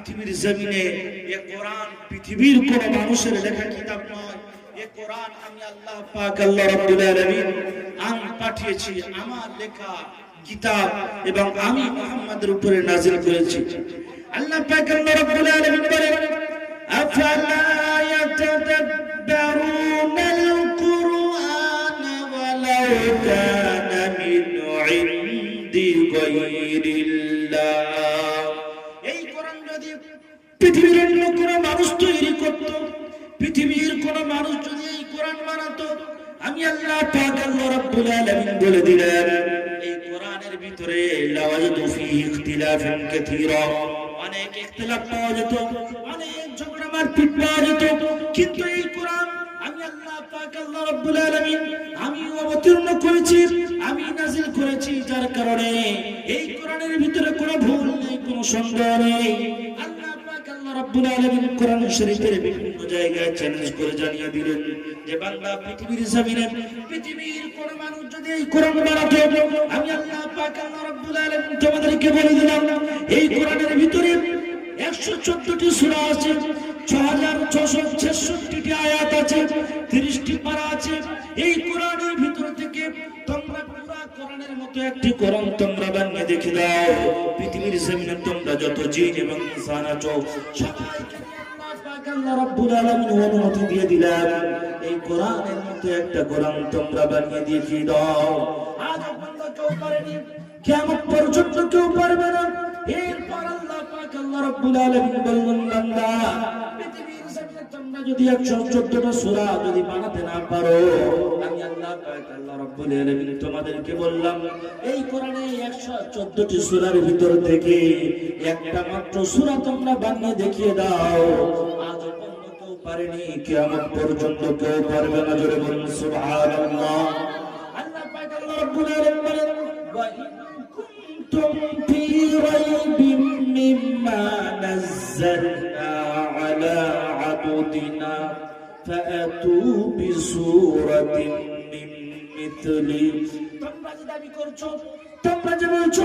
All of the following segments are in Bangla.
পৃথিবীর জমিনে এ কোরআন পৃথিবীর কোন মানুষের লেখা কিতাব নয়। এ কোরআন আমি আল্লাহ পাক আল্লাহ রাব্বুল আলামিন আমি পাঠিয়েছি, আমার লেখা কিতাব, এবং আমি মুহাম্মদের উপরে নাযিল করেছি। আল্লাহ পাক আল্লাহ রাব্বুল আলামিন বলেন, আফালা ইয়াতাদাব্বারুনাল কুরআন ওয়ালাউ কানা মিন ইনদি গায়রিল্লাহ। এই কোরআন যদি পৃথিবীর অন্য কোন মানুষ তৈরি করত, পৃথিবীর কোন মানুষ যদি এই কোরআন বানাতো, আমি আল্লাহ পাক আল্লাহ রাব্বুল আলামিন বলে দিলেন এই কোরআনের ভিতরে লাওয়াজতু ফীহি ইখতিলাফান কাসীরা, অনেক ইখতিলাফ পাওয়া যেত, অনেক ঝগড়া মারপিট পাওয়া যেত। কিন্তু এই কোরআন আমি আল্লাহ পাক আল্লাহ রাব্বুল আলামিন আমি অবতীর্ণ করেছি, আমি নাযিল করেছি, যার কারণে এই কোরআনের ভিতরে কোনো ভুল নেই, কোনো সন্দেহ নেই। আল্লাহ পাক আল্লাহ রাব্বুল আলামিন কোরআন শরীফের বিভিন্ন জায়গায় চ্যালেঞ্জ করে জানিয়ে দিলেন যে বান্দা পৃথিবীর জমিনে পৃথিবীর কোন মানুষ যদি এই কোরআন বানাতো, আমি আল্লাহ পাক আল্লাহ রাব্বুল আলামিন তোমাদেরকে বলে দিলাম এই কোরআনের ভিতরে 114টি সূরা আছে, 6666টি আয়াত আছে, 30টি পারা আছে। এই কোরআনের ভিতর থেকে তোমরা পুরো কোরআনের মতো একটি কোরআন তোমরা বানিয়ে দেখে দাও। পৃথিবীর জমিনে তোমরা যত জিন এবং ইনসান আছো সবাইকে আল্লাহ পাক আল্লাহ রাব্বুল আলামিন অনুমতি দিয়ে দিলেন এই কোরআনের মতো একটা কোরআন তোমরা বানিয়ে দেখে দাও। আজ বান্দা কেউ পারেনি, কিয়ামত পর্যন্ত কেউ পারবে না। এরপর আল্লাহ পাক আল্লাহ রাব্বুল আলামিন বললেন বান্দা পৃথিবীর জমিনে তোমরা যদি 114টা সূরা যদি বানাতে না পারো, আমি আল্লাহ পাক আল্লাহ রাব্বুল আলামিন তোমাদেরকে বললাম এই কোরআনে 114টি সূরার ভিতর থেকে একটা মাত্র সূরা তোমরা বানিয়ে দেখিয়ে দাও। আজ পর্যন্ত কেউ পারেনি, কিয়ামত পর্যন্ত কেউ পারবে না। জোরে বলুন সুবহানাল্লাহ। আল্লাহ পাক আল্লাহ রাব্বুল আলামিন বলেন ওয়া ইন কুনতুম ফি রাইবিন মিম্মা নাযালনা আলা আবদিনা ফাআতু বিসূরাতিন মিন মিথলি। তোমরা যে দাবি করছো, তোমরা যে বলছো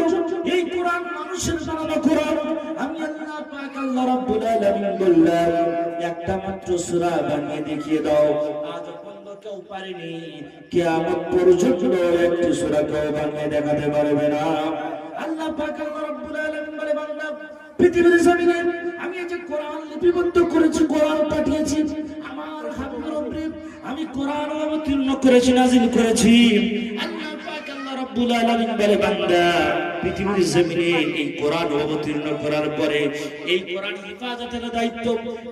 এই কোরআন মানুষের বানানো কোরআন, আমি আল্লাহ পাক আল্লাহ রাব্বুল আলামিন বললাম একটা মাত্র সূরা বানিয়ে দেখিয়ে দাও। আজ পর্যন্ত কেউ পারেনি, কিয়ামত পর্যন্ত একটি সূরা কেউ বানিয়ে দেখাতে পারবে না। আল্লাহ পাক আল্লাহ রাব্বুল আলামিন বলে বান্দা পৃথিবীর জমিনে আমি এই যে কোরআন লিপিবদ্ধ করেছি, কোরআন পাঠিয়েছি, আমার হাবিবের উপরে আমি কোরআন অবতীর্ণ করেছি, নাযিল করেছি। আল্লাহ পাক আল্লাহ রাব্বুল আলামিন বলে বান্দা পৃথিবীর জমিনে এই কোরআন অবতীর্ণ করার পরে এই কোরআন হেফাজতের দায়িত্ব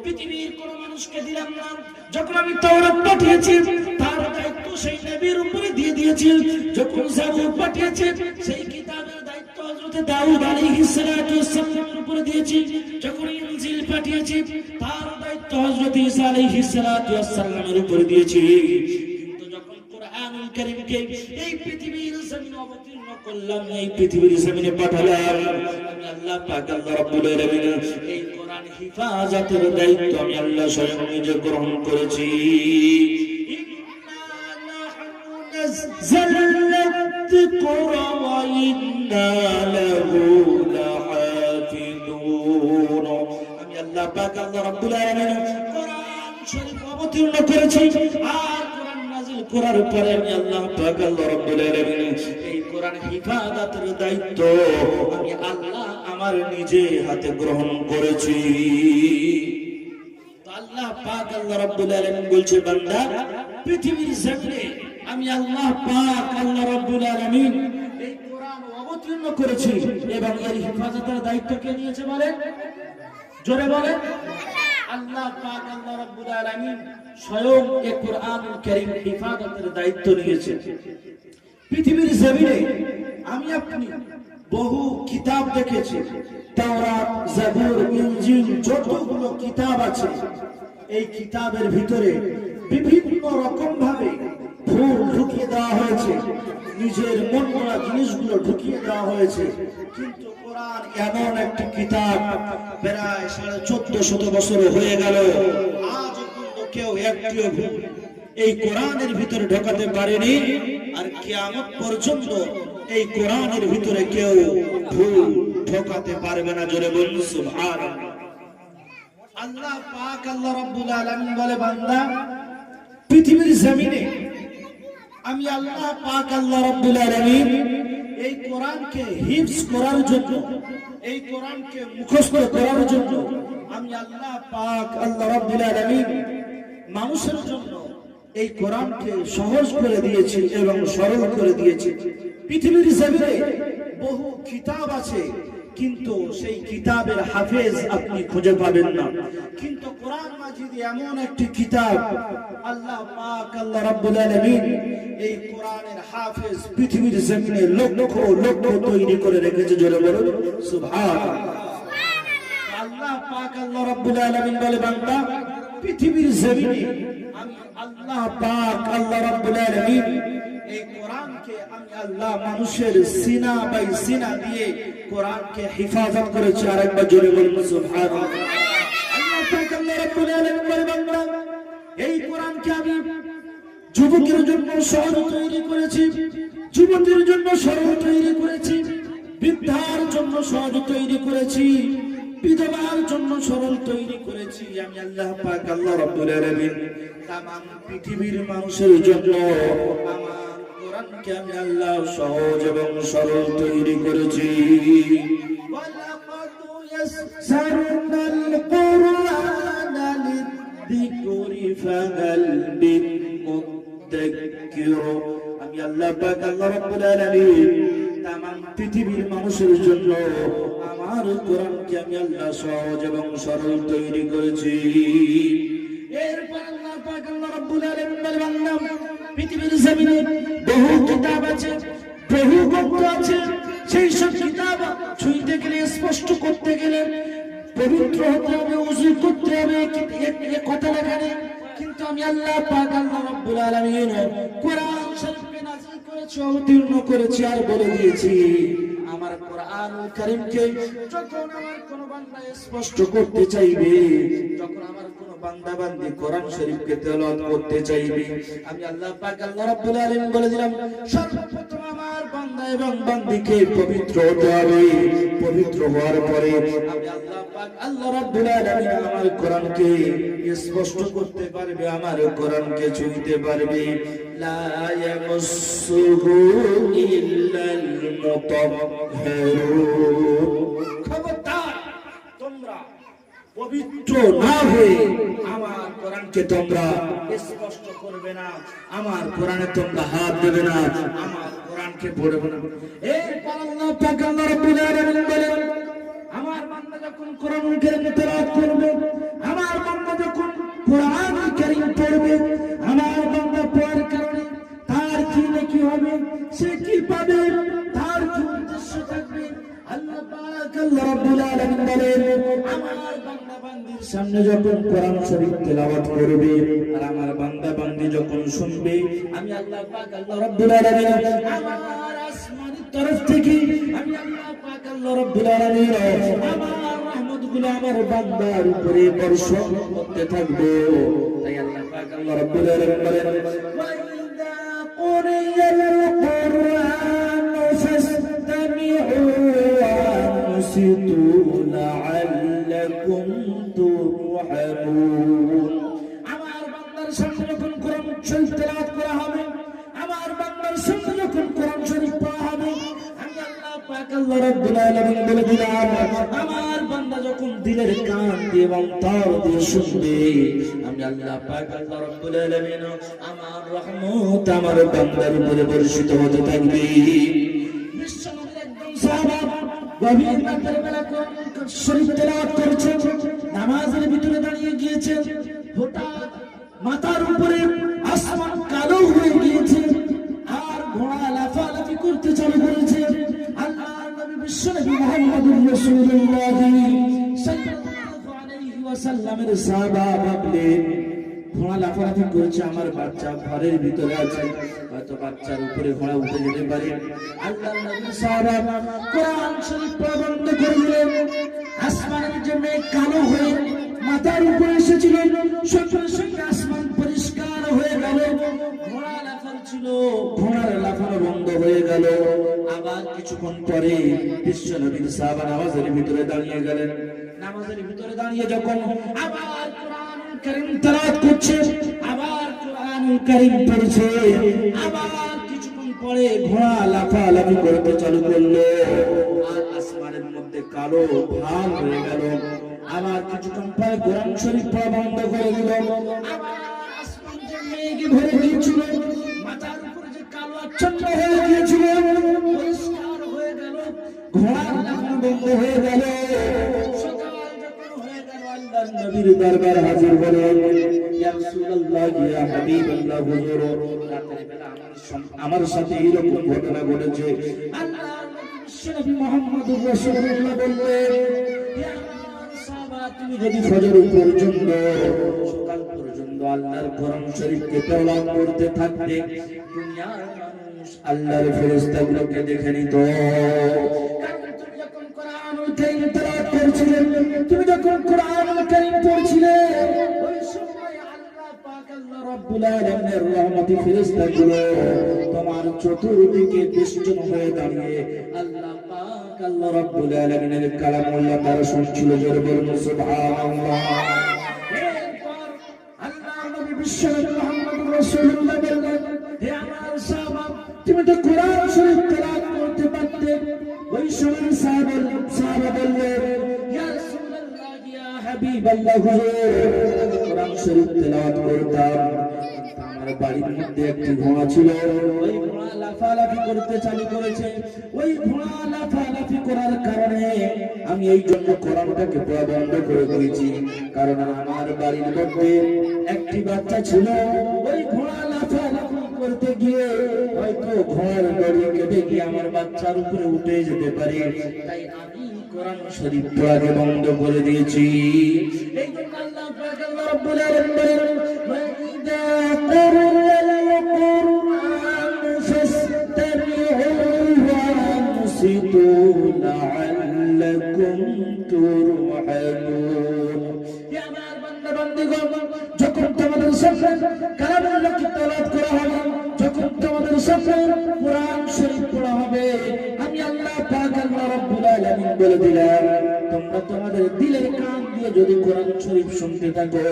পৃথিবীর কোন মানুষকে দিলাম না। যখন আমি তাওরাত পাঠিয়েছি তার দায়িত্ব সেই নবীর উপরে দিয়ে দিয়েছি। যখন জাবুর পাঠিয়েছি সেই কিতাবের দায়িত্ব হযরত দাউদ আলাইহিস সালাতু ওয়াস সালামের উপরে দিয়েছি। যখন ইনজিল পাঠিয়েছি তার দায়িত্ব হযরত ঈসা আলাইহিস সালাতু ওয়াস সালামের উপরে দিয়েছি। কিন্তু যখন কোরআনুল কারীমকে এই পৃথিবীর জমিনে অবতীর্ণ করলাম, এই পৃথিবীর জমিনে পাঠালাম, আমি আল্লাহ পাক আল্লাহ রাব্বুল আলামিন এই কোরআন হেফাজতের দায়িত্ব আমি আল্লাহ স্বয়ং নিজে গ্রহণ করেছি। নাযালনা যিকরা ওয়া ইন্না লাহু লাহাফিজুন। আমি আল্লাহ পাক আল্লাহ রাব্বুল আলামিন কোরআন শরীফ অবতীর্ণ করেছি, আর কোরআন নাযিল করার পরে আমি আল্লাহ পাক আল্লাহ রাব্বুল আলামিন এই কোরআন হেফাজতের দায়িত্ব আমি আল্লাহ আমার নিজে হাতে গ্রহণ করেছি। তো আল্লাহ পাক আল্লাহ রাব্বুল আলামিন বলছে বান্দা পৃথিবীর জমিনে আমি আল্লাহ পাক আল্লাহ রাব্বুল আলামিন এই কোরআন অবতীর্ণ করেছি, এবং এর হেফাজতের দায়িত্ব কে নিয়েছে বলেন? জোরে বলেন। আল্লাহ পাক আল্লাহ রাব্বুল আলামিন স্বয়ং এই কোরআনুল কারীম হেফাজতের দায়িত্ব নিয়েছে। পৃথিবীর জমিনে আমি আপনি বহু কিতাব দেখেছি, তাওরাত, জাবুর, ইনজিল, যতগুলো কিতাব আছে এই কিতাবের ভিতরে বিভিন্ন রকম ভাবে ভুল ঢুকিয়ে দেওয়া হয়েছে, নিজের মন গড়া জিনিসগুলো ঢুকিয়ে দেওয়া হয়েছে। কিন্তু কোরআন এমন একটি কিতাব প্রায় 1450 বছর হয়ে গেল, আজ পর্যন্ত কেউ একটিও ভুল এই কোরআনের ভিতরে ঢোকাতে পারেনি, আর কিয়ামত পর্যন্ত এই কোরআনের ভিতরে কেউ ভুল ঢোকাতে পারবে না। জোরে বলুন সুবহানাল্লাহ। আল্লাহ পাক আল্লাহ রাব্বুল আলামিন বলে, বান্দা পৃথিবীর জমিনে আমি আল্লাহ পাক আল্লাহ রাব্বুল আলামিন এই কোরআনকে হিফজ করার জন্য, এই কোরআনকে মুখস্থ করার জন্য আমি আল্লাহ পাক আল্লাহ রাব্বুল আলামিন মানুষের জন্য এই কোরআনকে সহজ করে দিয়েছি এবং সরল করে দিয়েছি। পৃথিবীর জমিনে বহু কিতাব আছে, কিন্তু সেই কিতাবের হাফেজ আপনি খুঁজে পাবেন না। কিন্তু কোরআন মাজিদ এমন একটি কিতাব, আল্লাহ পাক আল্লাহ রাব্বুল আলামিন এই কোরআনের হাফেজ পৃথিবীর জমিনে লক্ষ লক্ষ তৈরি করে রেখেছে। জোরে বলুন সুবহানাল্লাহ। আল্লাহ পাক আল্লাহ রাব্বুল আলামিন বলে, বান্দা পৃথিবীর জমিনে আমি আল্লাহ পাক আল্লাহ রাব্বুল আলামিন এই কোরআনকে আমি আল্লাহ মানুষের সিনা বাই সিনা দিয়ে কোরআনকে হেফাজত করেছি। আরেকবার জোরে বলুন সুবহানাল্লাহ। আল্লাহ পাক আল্লাহ রাব্বুল আলামিন বলে, বান্দা এই কোরআনকে আমি যুবকের জন্য সরল তৈরি করেছি, যুবতীর জন্য সরল তৈরি করেছি, বৃদ্ধার জন্য সহজ তৈরি করেছি, বিধবার জন্য সরল তৈরি করেছি। আমি আল্লাহ পাক আল্লাহ রাব্বুল আলামিন তামাম পৃথিবীর মানুষের জন্য আমার কোরআনকে আমি আল্লাহ সহজ এবং সরল তৈরি করেছি। ওয়ালাকাদ ইয়াসসারনাল কুরআনা লিযিকরি ফাহাল মিন মুদ্দাক্কির। আমি আল্লাহ পাক আল্লাহ রাব্বুল আলামিন তামাম পৃথিবীর মানুষের জন্য আমার কোরআনকে আমি আল্লাহ সহজ এবং সরল তৈরি করেছি। এরপর আল্লাহ পাক আল্লাহ রাব্বুল আলামিন বলে, বান্দা পৃথিবীর জমিনে বহু কিতাব আছে, বহু গ্রন্থ আছে, সেই সব কিতাব ছুঁইতে গেলে, স্পষ্ট করতে গেলে পবিত্র হতে হবে, ওযু করতে হবে, এ কথা লেখা নেই। কিন্তু আমি আল্লাহ পাক আল্লাহ রাব্বুল আলামিন কোরআন শরীফকে নাযিল করেছি, অবতীর্ণ করেছি, আর বলে দিয়েছি আমার কোরআনুল কারীমকে যখন আমার কোন বান্দা স্পষ্ট করতে চাইবে, যখন আমার কোন বান্দা বান্দি কোরআন শরীফকে তেলাওয়াত করতে চাইবে, আমি আল্লাহ পাক আল্লাহ রাব্বুল আলামিন বলে দিলাম সর্বপ্রথম আমার বান্দা এবং বান্দিকে পবিত্র হতে হবে। পবিত্র হওয়ার পরে আমি আল্লাহ পাক আল্লাহ রাব্বুল আলামিন আমার কোরআনকে স্পষ্ট করতে পারবে, আমার কোরআনকে ছুঁইতে পারবে। লা ইয়ামাসসুহু ইল্লাল মুতাহহারুন। খবরদার তোমরা পবিত্র না হয়ে আমার কোরআনকে তোমরা স্পষ্ট করবে না, আমার কোরআনে তোমরা হাত দেবে না, আমার কোরআনকে পড়বে না। এরপর আল্লাহ পাক আল্লাহ রাব্বুল আলামিন বলেন, আমার বান্দা যখন কোরআনুল কারীম তেলাওয়াত করবে, আমার বান্দা যখন কোরআনুল কারীম পড়বে, আমার বান্দা পড়ার কারণে তার কি নেকি হবে, সে কি পাবে, তার কি উদ্দেশ্য থাকবে, আল্লাহ পাক আল্লাহ রাব্বুল আলামিন বলেন, আমার বান্দা বান্দির সামনে যখন কোরআন শরীফ তেলাওয়াত করবে আর আমার বান্দা বান্দি যখন শুনবে, আমি আল্লাহ পাক আল্লাহ রাব্বুল আলামিন আমার আসমানের তরফ থেকে আমি আল্লাহ পাক আল্লাহ রাব্বুল আলামিন আমার রহমতগুলো আমার বান্দার উপরে বর্ষণ করতে থাকবে। তাই আল্লাহ পাক আল্লাহ রাব্বুল আলামিন বলেন, ওয়া ইযা কুরিয়াল কুরআনু ফাসতামিউ ওয়া আনসিতু লাআল্লাকুম তুরহামুন। আমার বান্দার সামনে যখন কোরআন শরীফ তেলাওয়াত করা হবে, আমার বান্দার সামনে যখন কোরআন শরীফ পড়া হবে, আমি আল্লাহ পাক আল্লাহ রাব্বুল আলামিন বলে দিলাম, আমার বান্দা যখন দিলের কান দিয়ে এবং তার দিয়ে শুনবে, আমি আল্লাহ পাক আল্লাহ রাব্বুল আলামিন আমার রহমত আমার বান্দার উপরে বর্ষিত হতে থাকবে। বিশ্বনবীর একদম সাহাবা গভীর রাতের বেলা কোরআন শরীফ তেলাওয়াত করেছেন, নামাজের ভিতরে দাঁড়িয়ে গিয়েছেন, হঠাৎ মাথার উপরে আসমান কালো হয়ে গিয়েছে আর ঘোড়া লাফালাফি করতে চালু করেছে। আল্লাহর নবী বিশ্বনবী মুহাম্মদুর রাসূলুল্লাহ সাল্লাল্লাহু আলাইহি ওয়াসাল্লামের সাহাবা ভাবলেন, ঘোড়া লাফালাফি করছে, আমার বাচ্চা ঘরের ভিতরে আছে, হয়তো বাচ্চার উপরে ঘোড়া উঠে যেতে পারে। আল্লাহর নবী সাহাবা কোরআন শরীফ পড়া বন্ধ করে দিলেন। আসমানের যে মেঘ কালো হয়ে মাথার উপরে এসেছিল, সঙ্গে সঙ্গে আসমান পরিষ্কার হয়ে গেল। ঘোড়া লাফাচ্ছিল, ঘোড়ার লাফানো বন্ধ হয়ে গেল। আবার কিছুক্ষণ পরে বিশ্ব নবীর সাহাবা নামাজের ভিতরে দাঁড়িয়ে গেলেন। নামাজের ভিতরে দাঁড়িয়ে যখন আবার কোরআনুল কারীম তেলাওয়াত করছে, আবার কোরআনুল কারীম পড়ছে, আবার কিছুক্ষণ পরে ঘোড়া লাফালাফি করতে চালু করলো, আর আসমানের মধ্যে কালো ভাঁজ হয়ে গেল। আবার কিছুক্ষণ পরে কোরআন শরীফ পড়া বন্ধ করে দিল। আবার আসমান যে মেঘে ভরে গিয়েছিল, মাথার উপরে যে কালো আচ্ছন্ন হয়ে গিয়েছিল, পরিষ্কার হয়ে গেল, ঘোড়ার লাফানো বন্ধ হয়ে গেল। সকাল যখন হয়ে গেল, আল্লাহর নবীর দরবার হাজির হলেন। ইয়া রাসূলুল্লাহ, ইয়া হাবিবাল্লাহ, হুজুর রাতের বেলা আমার সাথে এরকম ঘটনা ঘটেছে। আল্লাহর নবী বিশ্বনবী মুহাম্মদুর রাসূলুল্লাহ বললেন, ইয়া সাহাবা, তুমি যদি ফজর পর্যন্ত, সকাল পর্যন্ত আল্লাহর কোরআন শরীফকে তেলাওয়াত করতে থাকতে, দুনিয়ার মানুষ আল্লাহর ফেরেশতাগুলোকে দেখে নিত। কারণ তুমি যখন কোরআনুল কারীম তেলাওয়াত করছিলে, তুমি যখন কোরআনুল কারীম পড়ছিলে, ওই সময় আল্লাহ পাক আল্লাহ রাব্বুল আলামিনের রহমতি ফেরেশতাগুলো তোমার চতুর্দিকে বেষ্টন হয়ে দাঁড়িয়ে আল্লাহ পাক আল্লাহ রাব্বুল আলামিনের কালামুল্লাহ তারা শুনছিল। জোরে বলুন সুবহানাল্লাহ। এরপর আল্লাহর নবী বিশ্বনবী মুহাম্মদুর রাসূলুল্লাহ বললেন, হে আমার সাহাবা, তুমি তো কোরআন শরীফ তেলাওয়াত করতে পারতে। ওই সময় সাহাবা বললেন, ইয়া রাসূলুল্লাহ, ইয়া হাবিবাল্লাহ, হুজুর কোরআন শরীফ তেলাওয়াত করতাম, আমার বাড়ির মধ্যে একটি ঘোড়া ছিল, ওই ঘোড়া লাফালাফি করতে চালু করেছে। ওই ঘোড়া লাফালাফি করার কারণে আমি এই জন্য কোরআনটাকে পড়া বন্ধ করে দিয়েছি। কারণ আমার বাড়ির মধ্যে একটি বাচ্চা ছিল, ওই ঘোড়া লাফালাফি করতে গিয়ে হয়তো ঘোড়ার দড়ি কেটে গিয়ে আমার বাচ্চার উপরে উঠে যেতে পারে, তাই আমি কোরআন শরীফ পড়াকে বন্ধ করে দিয়েছি। এই জন্য আল্লাহ পাক আল্লাহ রাব্বুল আলামিন বলেন, ওয়াইদা কুরিয়াল কুরআন ফাসতামিউ ওয়া আনসিতু লাআল্লাকুম তুরহামুন। হে আমার বান্দা বান্দীগণ, যখন তোমাদের সামনে কালামুল্লাহকে তেলাওয়াত করা হবে, যখন তোমাদের সামনে কোরআন শরীফ পড়া হবে, আমি আল্লাহ পাক আল্লাহ রাব্বুল আলামিন বলে দিলাম, তোমরা তোমাদের দিলের কান দিয়ে যদি কোরআন শরীফ শুনতে থাকো,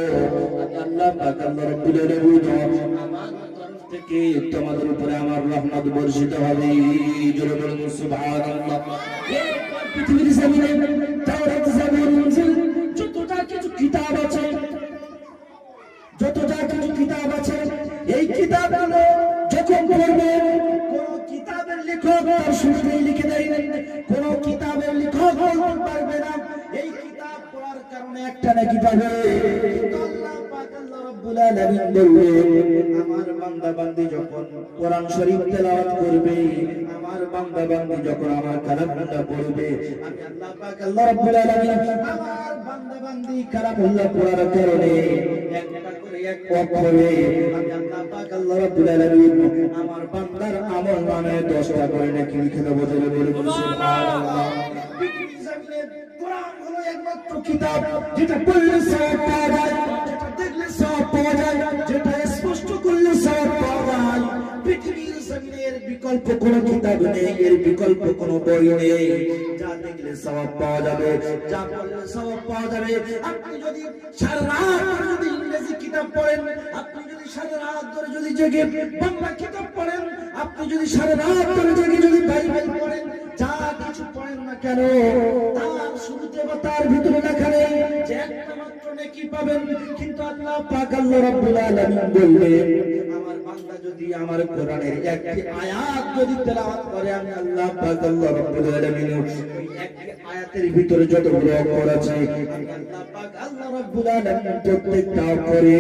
আমি আল্লাহ পাক আল্লাহ রাব্বুল আলামিন আমার তরফ থেকে তোমাদের উপরে আমার রহমত বর্ষিত হবে। জোরে বলুন সুবহানাল্লাহ। এরপর পৃথিবীর জমিনে তাওরাত, জাবুর, ইনজিল যতটা কিছু কিতাব আছে, এই কিতাবগুলো যখন পড়বে, কোন কিতাবের লেখক তার শুরুতেই লিখে দেয়, কোন কিতাবের লেখক বলতে পারবে না এই কিতাব পড়ার কারণে একটা নাকি পাবে। আল্লাহ পাক আল্লাহ রাব্বুল আলামিন বললেন, আমার বান্দা বান্দি যখন কোরআন শরীফ তেলাওয়াত করবে, আমার বান্দা বান্দি যখন আমার কালামটা পড়বে, আমি আল্লাহ পাক আল্লাহ রাব্বুল আলামিন আমার বান্দা বান্দি কালামুল্লাহ পড়ার কারণে একটা করে এক অক্ষরে আমি আল্লাহ পাক আল্লাহ রাব্বুল আলামিন আমার বান্দার আমল নামে 10টা করে নাকি লিখে দেব। জোরে বলুন সুবহানাল্লাহ। পৃথিবীর জমিনে কোরআন হলো একমাত্র কিতাব যেটা পড়লে সওয়াব পাওয়া যায়, যেটা দেখলে সওয়াব পাওয়া যায়, যেটা স্পষ্ট করলে সওয়াব পাওয়া যায়। পৃথিবীর জমিনের বিকল্প কোনো কিতাব নেই, এর বিকল্প কোনো বই নেই। যা দেখলে সওয়াব পাওয়া যাবে, যা পড়লে সওয়াব পাওয়া যাবে। আপনি যদি সারা রাত ধরে যদি ইংরেজি কিতাব পড়েন, আপনি যদি সারা রাত ধরে যদি জেগে বাংলা কিতাব পড়েন, আপনি যদি সারা রাত ধরে জেগে যদি বাইবেল পড়েন, যা কিছু পড়েন না কেন, তার শুরুতে বা তার ভিতরে লেখা নেই যে একটা মাত্র নেকি পাবেন। কিন্তু আল্লাহ পাক আল্লাহ রাব্বুল আলামিন বললেন, আমার বান্দা যদি আমার কোরআনের একটি আয়াত যদি তেলাওয়াত করে, আমি আল্লাহ পাক আল্লাহ রাব্বুল আলামিন ওই একটি আয়াতের ভিতরে যতগুলো অক্ষর আছে, আমি আল্লাহ পাক আল্লাহ রাব্বুল আলামিন প্রত্যেকটা অক্ষরে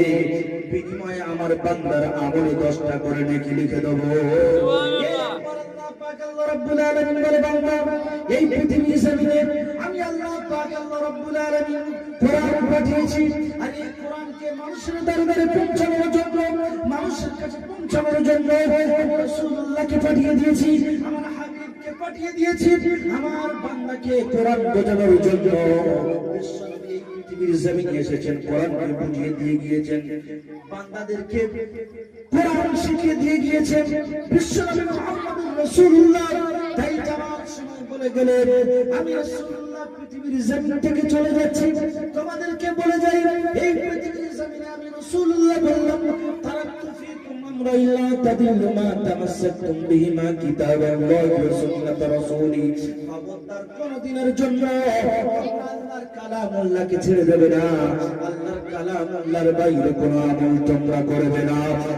বিনিময়ে আমার বান্দার আমলে 10টা করে নেকি লিখে দেব। সুবহানাল্লাহ। আল্লাহ পাক আল্লাহ রাব্বুল আলামিন বলে, বান্দা এই পৃথিবীর জমিনে আমি আল্লাহ পাক আল্লাহ রাব্বুল আলামিন কোরআন পাঠিয়েছি, আর এই কোরআনকে মানুষের দরবারে পৌঁছানোর জন্য, মানুষের কাছে পৌঁছানোর জন্য রাসূলুল্লাহকে পাঠিয়ে দিয়েছি, আমার হাবিবকে পাঠিয়ে দিয়েছি, আমার বান্দাকে কোরআন বোঝানোর জন্য। বিশ্বনবী পৃথিবীর জমিনে এসেছেন কোরআনকে বুঝিয়ে দিয়ে গিয়েছেন, বান্দাদেরকে কোরআন শিখিয়ে দিয়ে গিয়েছেন বিশ্বনবী মুহাম্মদুর রাসূলুল্লাহ। তাই যাওয়ার সময় বলে গেলেন, আমি রাসূলুল্লাহ পৃথিবীর জমিন থেকে চলে যাচ্ছি, তোমাদেরকে বলে যাই এই পৃথিবীর জমিনে আমি রাসূলুল্লাহ বললাম, তারাকতু ফীকুম আমরাইন লা তাদিল্লু মা তামাসসাকতুম বিহিমা কিতাবাল্লাহি ওয়া সুন্নাত রাসূলি। খবরদার কোনদিনের জন্য আল্লাহর কালামুল্লাহকে ছেড়ে দেবে না, আল্লাহর কালামুল্লাহর বাইরে কোনো আমল তোমরা করবে না।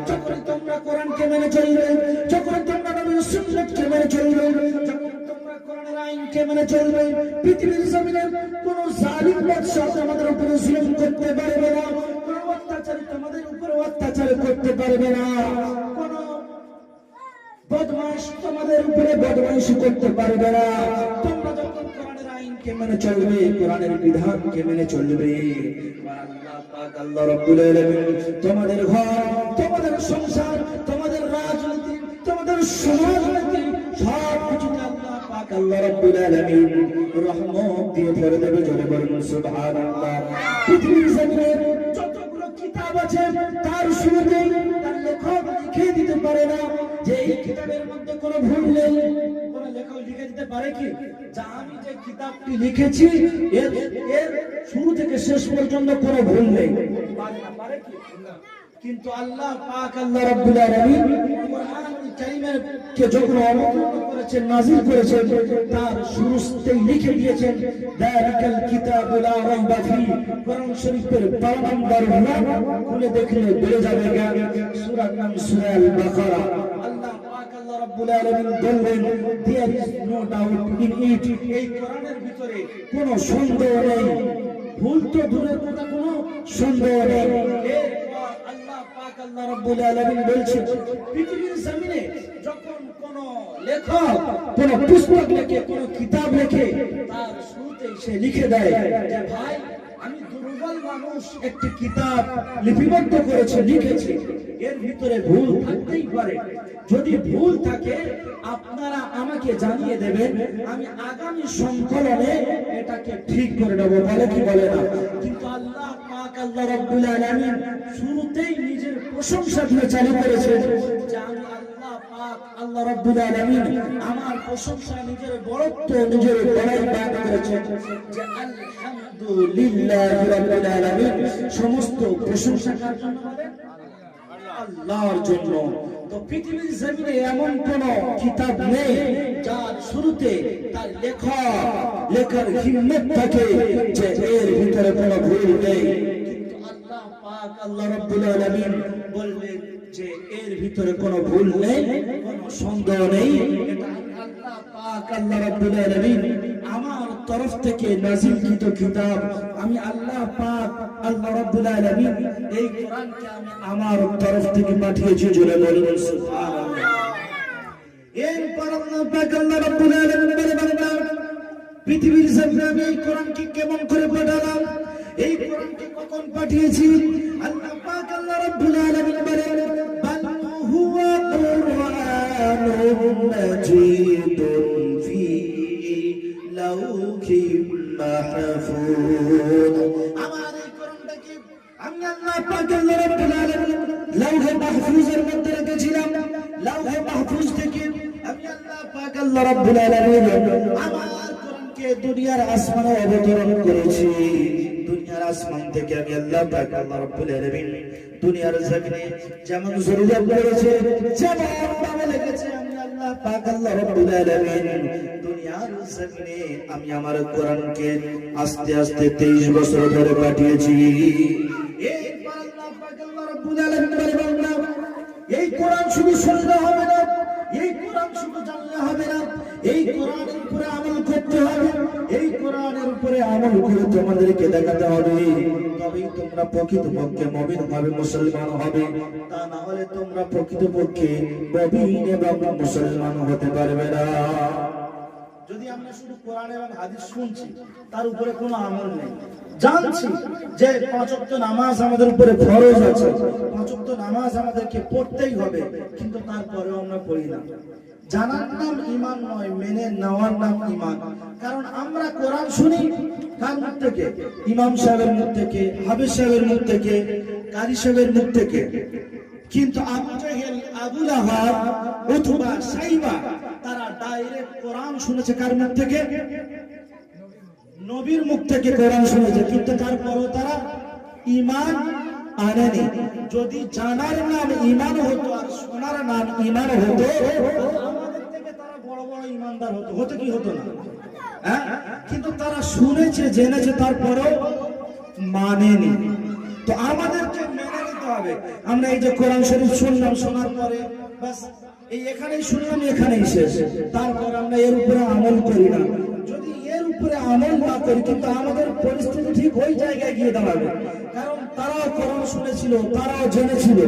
যখন তোমরা কোরআনকে মেনে চলবে, যখন তোমরা নবীর সুন্নাতকে মেনে চলবে, যখন তোমরা কোরআনের আইনকে মেনে চলবে, পৃথিবীর জমিনে কোনো জালিম বাদশা তোমাদের উপরে জুলুম করতে পারবে না, কোনো অত্যাচারী তোমাদের উপরে অত্যাচার করতে পারবে না, কোনো বদমাশ তোমাদের উপরে বদমাইশি করতে পারবে না। তোমরা যখন কোরআনের আইনকে মেনে চলবে, কোরআনের বিধানকে মেনে চলবে, আল্লাহ পাক আল্লাহ রাব্বুল আলামিন তোমাদের ঘর, তোমাদের সংসার, তোমাদের রাজনীতি, তোমাদের সমাজনীতি সব কিছুতে আল্লাহ পাক আল্লাহ রাব্বুল আলামিন রহমত দিয়ে ভরে দেবে। জোরে বলুন সুবহানাল্লাহ। পৃথিবীর জমিনে যতগুলো কিতাব আছে তার শুরুতে তার লেখক লিখে দিতে পারে না যে এই কিতাবের মধ্যে কোনো ভুল নেই। কোন লেখক লিখে দিতে পারে কি যে আমি যে কিতাবটি লিখেছি এর শুরু থেকে শেষ পর্যন্ত কোনো ভুল নেই? পারে না, পারে কি? কিন্তু আল্লাহ পাক আল্লাহ রাব্বুল আলামিন কোরআনুল কারীমের কে যখন অবতীর্ণ করেছেন, নাযিল করেছেন, তার শুরুতেই লিখে দিয়েছেন যালিকাল কিতাবু লা রাইবা ফি। কোরআন শরীফের 12 নম্বর সূরা খুলে দেখলে বেড়ে যাবে জ্ঞান। সূরার নাম সূরা আল বাকারা। আল্লাহ পাক আল্লাহ রাব্বুল আলামিন বললেন, there is no doubt in it, এই কোরআনের ভিতরে কোনো সন্দেহ নেই। ভুল তো দূরের কথা, কোনো সন্দেহ নেই। আল্লাহ পাক আল্লাহ রাব্বুল আলামিন বলছেন, পৃথিবীর জমিনে যখন কোন লেখক কোন পুস্তক লেখে, কোন কিতাব লেখে, তার শুরুতেই সে লিখে দেয় যে ভাই আমি দুর্বল মানুষ, একটি কিতাব লিপিবদ্ধ করেছি, লিখেছি, এর ভিতরে ভুল থাকতেই পারে। যদি ভুল থাকে আপনারা আমাকে জানিয়ে দেবেন, আমি আগামী সংকলনে এটাকে ঠিক করে দেব। বলে কি বলে না? কিন্তু আল্লাহ পাক আল্লাহ রাব্বুল আলামিন শুরুতেই নিজের প্রশংসা দিয়ে চালু করেছেন যে আমি আল্লাহ পাক আল্লাহ রাব্বুল আলামিন আমার প্রশংসা, নিজের বড়ত্ব, নিজের বড়াই বয়ান করেছেন যে আলহামদুলিল্লাহি রাব্বিল আলামিন। সমস্ত প্রশংসা কার জন্য? বলেন আল্লাহর জন্য। তো পৃথিবীর জমিনে এমন কোন কিতাব নেই যার শুরুতে তার লেখার হিম্মত থাকে যে এর ভিতরে কোনো ভুল নেই। কিন্তু আল্লাহ পাক আল্লাহ রাব্বুল আলামিন বললেন যে এর ভিতরে কোনো ভুল নেই, কোনো সন্দেহ নেই। এটা আল্লাহ পাক আল্লাহ রাব্বুল আলামিন আমার তরফ থেকে নাযিলকৃত কিতাব। আমি আল্লাহ পাক আল্লাহ রাব্বুল আলামিন এই কোরআনকে আমি আমার তরফ থেকে পাঠিয়েছি। জোরে বলুন সুবহানাল্লাহ। এরপর আল্লাহ পাক আল্লাহ রাব্বুল আলামিন বলেন, পৃথিবীর জমিনে আমি এই কোরআনকে কেমন করে পাঠালাম, এই কোরআনকে কখন পাঠিয়েছি? আল্লাহ পাক আল্লাহ রাব্বুল আলামিন বলেন, বাল হুয়া কুরআনুন মাজিদুন ফি লাউহিম মাহফুজ। আমার এই কোরআনটাকে আমি আল্লাহ পাক আল্লাহ রাব্বুল আলামিন লাউহে মাহফুজের মধ্যে রেখেছিলাম। লাউহে মাহফুজ থেকে আমি আল্লাহ পাক আল্লাহ রাব্বুল আলামিন আমার কোরআনকে দুনিয়ার আসমানে অবতরণ করেছি। দুনিয়ার আসমান থেকে আমি আল্লাহ পাক আল্লাহ রাব্বুল আলামিন দুনিয়ার জমিনে যেমন জরুরত করেছে, যেমন ভাবে লেগেছে, আমি আল্লাহ পাক আল্লাহ রাব্বুল আলামিন দুনিয়ার জমিনে আমি আমার কোরআনকে আস্তে আস্তে 23 বছর ধরে পাঠিয়েছি। এরপর আল্লাহ পাক আল্লাহ রাব্বুল আলামিন বলেন, এই কোরআন শুধু শুনলে হবে না, এই কোরআন শুধু জানলে হবে না, এই কোরআনের উপরে আমল করতে হবে। এই কোরআনের উপরে আমল করে তোমাদেরকে দেখাতে হবে, তবেই তোমরা প্রকৃতপক্ষে মুমিন হবে, মুসলমান হবে। তা না হলে তোমরা প্রকৃতপক্ষে মুমিন এবং মুসলমান হতে পারবে না। যদি আমরা শুধু কোরআন এবং হাদিস শুনছি, তার উপরে কোনো আমল নেই, জানছি যে 5 ওয়াক্ত নামাজ আমাদের উপরে ফরজ আছে, 5 ওয়াক্ত নামাজ আমাদেরকে পড়তেই হবে, কিন্তু তারপরেও আমরা পড়ি না। জানার নাম ঈমান নয়, মেনে নেওয়ার নাম ঈমান। কারণ আমরা কোরআন শুনি কার মুখ থেকে? ইমাম সাহেবের মুখ থেকে, হাফেজ সাহেবের মুখ থেকে, কারি সাহেবের মুখ থেকে। কিন্তু আবু জেহেল, আবু লাহাব অথবা সাইবা তারা ডাইরেক্ট কোরআন শুনেছে কার মুখ থেকে? নবীর মুখ থেকে কোরআন শুনেছে, কিন্তু তারপরও তারা ঈমান আনেনি। যদি জানার নাম ঈমান হতো আর শোনার নাম ঈমান হতো, আমাদের থেকে তারা বড় বড় ঈমানদার হতো। হতো কি হতো না? হ্যাঁ, কিন্তু তারা শুনেছে, জেনেছে, তারপরেও মানেনি। তো আমাদেরকে মেনে নিতে হবে। আমরা এই যে কোরআন শরীফ শুনলাম, শোনার পরে বাস এই এখানেই শুনলাম, এখানেই শেষ। তারপর আমরা এর উপরে আমল করি না। যদি এর উপরে আমল না করি, কিন্তু আমাদের পরিস্থিতি ঠিক ওই জায়গায় গিয়ে দাঁড়াবে। কারণ তারাও কোরআন শুনেছিল, তারাও জেনেছিল,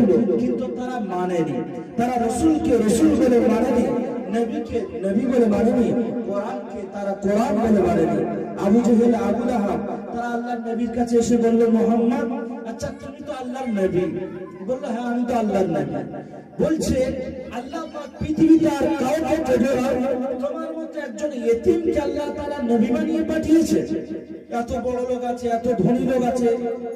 কিন্তু তারা মানেনি। তারা রসুলকে রসুল বলে মানেনি, নবীকে নবী বলে মানেনি, কোরআনকে তারা কোরআন বলে মানেনি। আবু জেহেল, আবু লাহাব তারা আল্লাহর নবীর কাছে এসে বলল, মুহাম্মদ, আচ্ছা তুমি তো আল্লাহর নবী। বলল, হ্যাঁ আমি তো আল্লাহর নবী। বলছে, আল্লাহ পাক পৃথিবীতে আর কাউকে দেবে না, তোমার মতো একজন ইতিমকে আল্লাহ তাআলা নবী বানিয়ে পাঠিয়েছে। এত বড় লোক আছে, এত ধনী লোক আছে,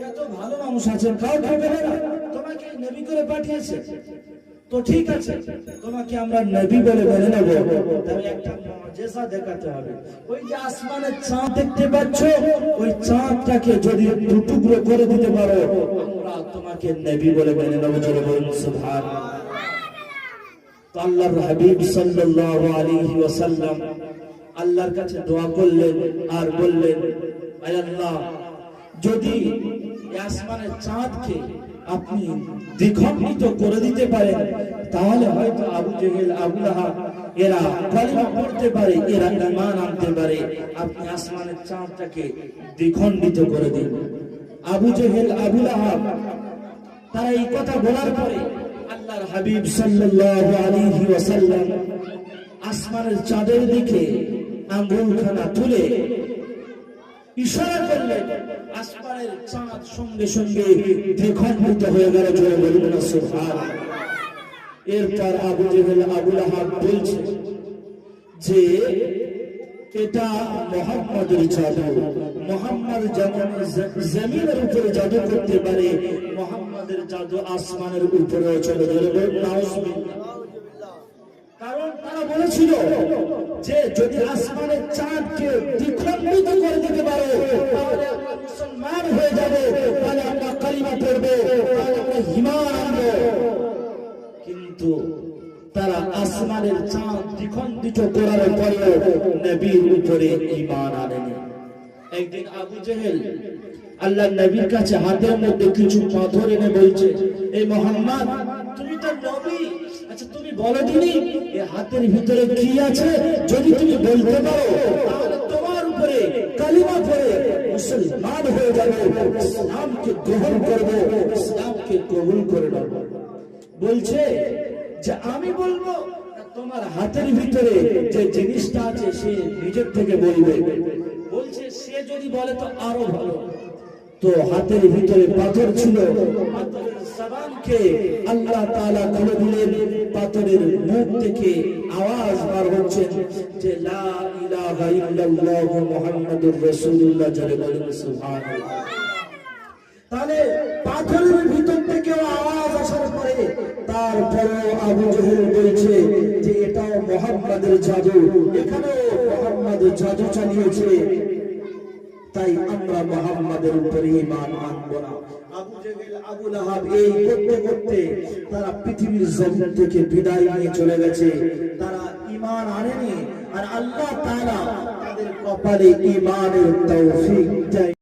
এত ভালো মানুষ আছে, কাউকে দেবে না, তোমাকে নবী করে পাঠিয়েছে। তো ঠিক আছে, তোমাকে আমরা নবী বলে মেনে নেব, তবে একটা মুজিজা দেখাতে হবে। ওই যে আসমানের চাঁদ দেখতে পাচ্ছ, ওই চাঁদটাকে যদি দুটুকরো করে দিতে পারো, আমরা তোমাকে নবী বলে মেনে নেব। জোরে বলুন সুবহানাল্লাহ। তো আল্লাহর হাবিব সাল্লাল্লাহু আলাইহি ওয়াসাল্লাম আল্লাহর কাছে দোয়া করলেন আর বললেন, আয় আল্লাহ, যদি আসমানের চাঁদকে আপনি দ্বিখণ্ডিত করে দিতে পারেন, তাহলে হয়তো আবু জেহেল, আবু লাহাব এরা কালিমা পড়তে পারে, এরা ঈমান আনতে পারে। আপনি আসমানের চাঁদটাকে দ্বিখণ্ডিত করে দিন। আবু জেহেল, আবু লাহাব তারা এই কথা বলার পরে আল্লাহর হাবিব সাল্লাল্লাহু আলাইহি ওয়াসাল্লাম আসমানের চাঁদের দিকে আঙ্গুলখানা তুলে ইশারা করলেন। আসমানের চাঁদ সঙ্গে সঙ্গে দ্বিখণ্ডিত হয়ে গেল। জোরে বলুন না সুবহানাল্লাহ। এরপর আবু জেহেল, আবু লাহাব বলছে যে এটা মুহাম্মাদের জাদু। মুহাম্মদ যেমন জমিনের উপরে জাদু করতে পারে, মুহাম্মাদের জাদু আসমানের উপরেও চলে। জোরে বলুন নাউজুবিল্লাহ। কারণ তারা বলেছিল যে যদি আসমানের চাঁদকে দ্বিখণ্ডিত করে দিতে পারো, তাহলে আমরা মুসলমান হয়ে যাবে, তাহলে আমরা কালিমা পড়বো, তাহলে আমরা ঈমান আনবো। কিন্তু তারা আসমানের চাঁদ দ্বিখণ্ডিত করার পরেও নবীর উপরে ঈমান আনেনি। একদিন আবু জেহেল আল্লাহর নবীর কাছে হাতের মধ্যে কিছু পাথর এনে বলছে, এই মুহাম্মদ, তুমি তো নবী, আচ্ছা তুমি বলো দিনি এই হাতের ভিতরে কি আছে? যদি তুমি বলতে পারো, তাহলে তোমার উপরে কালিমা পড়ে মুসলমান হয়ে যাবে, ইসলামকে গ্রহণ করব, ইসলামকে কবুল করে নেব। বলছে যে আমি বলবো, তোমার হাতের ভিতরে যে জিনিসটা আছে সে নিজের থেকে বলবে। বলছে সে যদি বলে তো আরো ভালো। তো হাতের ভিতরে পাথর ছিল, পাথরের জবানকে আল্লাহ তাআলা খুলে দিলেন। পাথরের মুখ থেকে আওয়াজ বার হচ্ছে যে লা ইলাহা ইল্লাল্লাহ মুহাম্মাদুর রাসূলুল্লাহ। জোরে বলুন সুবহানাল্লাহ। তাহলে পাথরের ভিতর থেকে আওয়াজ আসার পরে তারপরেও আবু জেহেল বলছে যে এটাও মুহাম্মাদের জাদু, এখানেও মুহাম্মাদ জাদু চালিয়েছে, তাই আমরা মুহাম্মাদের উপরে ঈমান আনবো না। আবু জেহেল, আবু লাহাব এই করতে করতে তারা পৃথিবীর জমিন থেকে বিদায় নিয়ে চলে গেছে। তারা ঈমান আনেনি, আর আল্লাহ তাআলা তাদের কপালে ঈমানের তৌফিক দেয়।